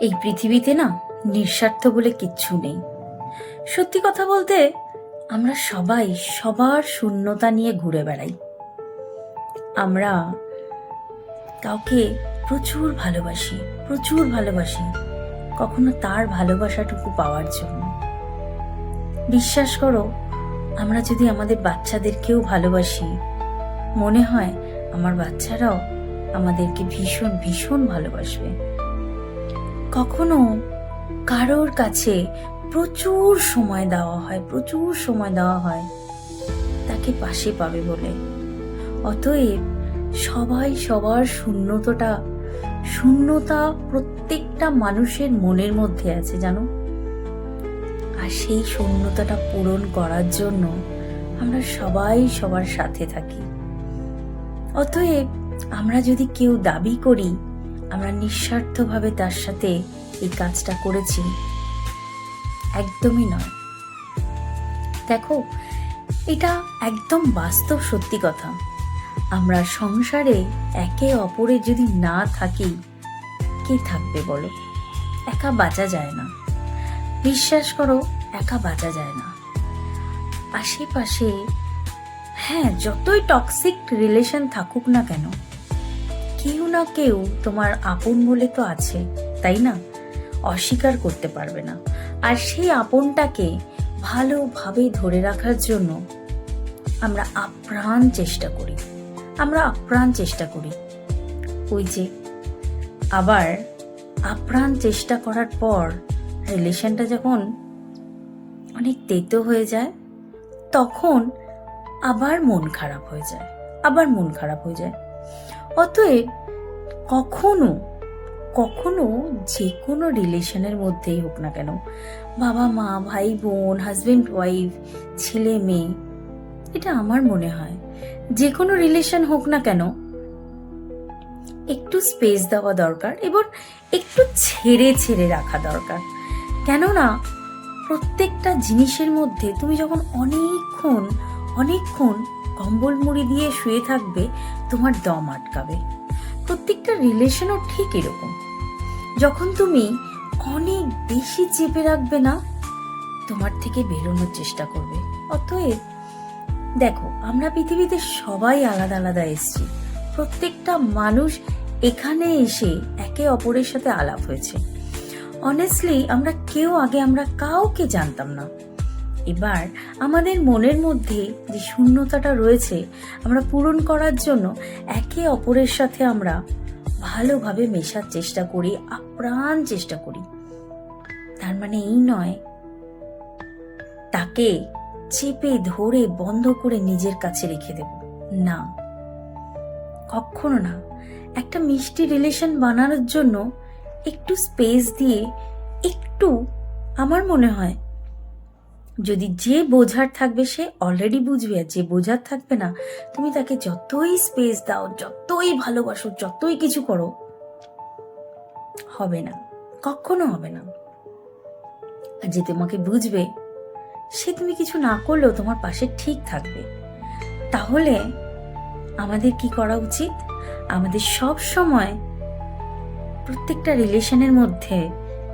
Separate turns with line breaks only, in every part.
এই পৃথিবীতে না নিঃস্বার্থ বলে কিচ্ছু নেই। সত্যি কথা বলতে আমরা সবাই সবার শূন্যতা নিয়ে ঘুরে বেড়াই। আমরা কাউকে প্রচুর ভালোবাসি, কখনো তার ভালোবাসাটুকু পাওয়ার জন্য। বিশ্বাস করো, আমরা যদি আমাদের বাচ্চাদেরকেও ভালোবাসি, মনে হয় আমার বাচ্চারাও আমাদেরকে ভীষণ ভীষণ ভালোবাসবে। কখনো কারোর কাছে প্রচুর সময় দেওয়া হয় তাকে পাশে পাবে বলে। অতএব সবাই সবার শূন্যতা প্রত্যেকটা মানুষের মনের মধ্যে আছে, জানো। আর সেই শূন্যতাটা পূরণ করার জন্য আমরা সবাই সবার সাথে থাকি। অতএব আমরা যদি কেউ দাবি করি আমরা নিঃস্বার্থভাবে তার সাথে এই কাজটা করেছি, একদমই নয়। দেখো, এটা একদম বাস্তব সত্যি কথা। আমরা সংসারে একে অপরের যদি না থাকি, কে থাকবে বলো? একা বাঁচা যায় না, বিশ্বাস করো, একা বাঁচা যায় না। আশেপাশে যতই টক্সিক রিলেশন থাকুক না কেন, কেউ না কেউ তোমার আপন বলে তো আছে, তাই না? অস্বীকার করতে পারবে না। আর সেই আপনটাকে ভালোভাবে ধরে রাখার জন্য আমরা আপ্রাণ চেষ্টা করি। ওই যে আবার আপ্রাণ চেষ্টা করার পর রিলেশনটা যখন অনেক তেতো হয়ে যায়, তখন আবার মন খারাপ হয়ে যায়। অতএব কখনো যে কোনো রিলেশনের মধ্যেই হোক না কেন, বাবা মা, ভাই বোন, হাজবেন্ড ওয়াইফ, ছেলে মেয়ে, এটা আমার মনে হয় যে কোনো রিলেশন হোক না কেন, একটু স্পেস দেওয়া দরকার এবং একটু ছেড়ে রাখা দরকার। কেননা প্রত্যেকটা জিনিসের মধ্যে তুমি যখন অনেকক্ষণ কম্বল মুড়ি দিয়ে শুয়ে থাকবে, তোমার দম আটকাবে। প্রত্যেকটা রিলেশনও ঠিক এরকম। যখন তুমি অনেক বেশি চেপে রাখবে না, তোমার থেকে বেরোনোর চেষ্টা করবে। অতএব দেখো, আমরা পৃথিবীতে সবাই আলাদা এসেছি। প্রত্যেকটা মানুষ এখানে এসে একে অপরের সাথে আলাপ হয়েছে। অনেস্টলি আমরা কাউকে জানতাম না। এবার আমাদের মনের মধ্যে যে শূন্যতাটা রয়েছে, আমরা পূরণ করার জন্য একে অপরের সাথে আমরা ভালোভাবে মেশার চেষ্টা করি, আপ্রাণ চেষ্টা করি। তার মানে এই নয় তাকে চেপে ধরে বন্ধ করে নিজের কাছে রেখে দেব, না, কখনো না। একটা মিষ্টি রিলেশন বানানোর জন্য একটু স্পেস দিয়ে, আমার মনে হয় যদি যে বোঝার থাকবে সে অলরেডি বুঝবে, আর যে বোঝার থাকবে না, তুমি তাকে যতই স্পেস দাও, যতই ভালোবাসো, যতই কিছু করো, হবে না, কখনো হবে না। আর যে তোমাকে বুঝবে, সে তুমি কিছু না করলেও তোমার পাশে ঠিক থাকবে। তাহলে আমাদের কি করা উচিত? আমাদের সব সময় প্রত্যেকটা রিলেশনের মধ্যে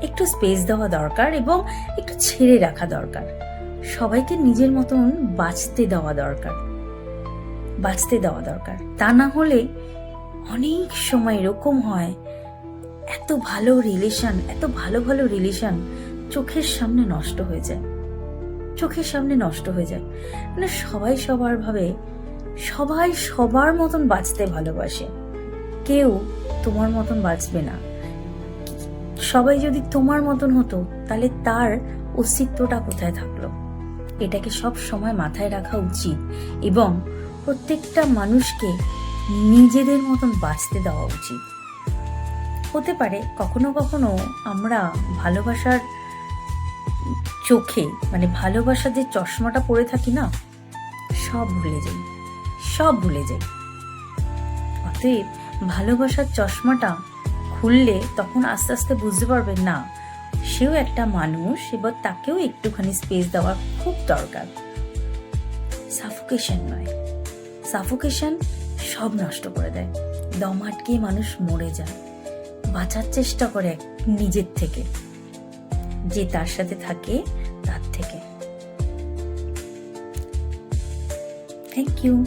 একটু স্পেস দেওয়া দরকার এবং একটু ছেড়ে রাখা দরকার। সবাইকে নিজের মতন বাঁচতে দেওয়া দরকার। তা না হলে অনেক সময় এরকম হয়, এত ভালো রিলেশন চোখের সামনে নষ্ট হয়ে যায়। মানে সবাই সবার মতন বাঁচতে ভালোবাসে, কেউ তোমার মতন বাঁচবে না। সবাই যদি তোমার মতন হতো, তাহলে তার অস্তিত্বটা কোথায় থাকলো? এটাকে সব সময় মাথায় রাখা উচিত এবং প্রত্যেকটা মানুষকে নিজেদের মতন বাঁচতে দেওয়া উচিত। হতে পারে কখনো কখনো আমরা ভালোবাসার চোখে, মানে ভালোবাসার যে চশমাটা পরে থাকি না, সব ভুলে যাই। অতএব ভালোবাসার চশমাটা খুললে তখন আস্তে আস্তে বুঝতে পারবে, না, সেও একটা মানুষ, এবার তাকেও একটুখানি স্পেস দেওয়া খুব দরকার। সাফোকেশন সব নষ্ট করে দেয়। দম আটকে মানুষ মরে যায়। বাঁচার চেষ্টা করে নিজের থেকে, যে তার সাথে থাকে তার থেকে। Thank you.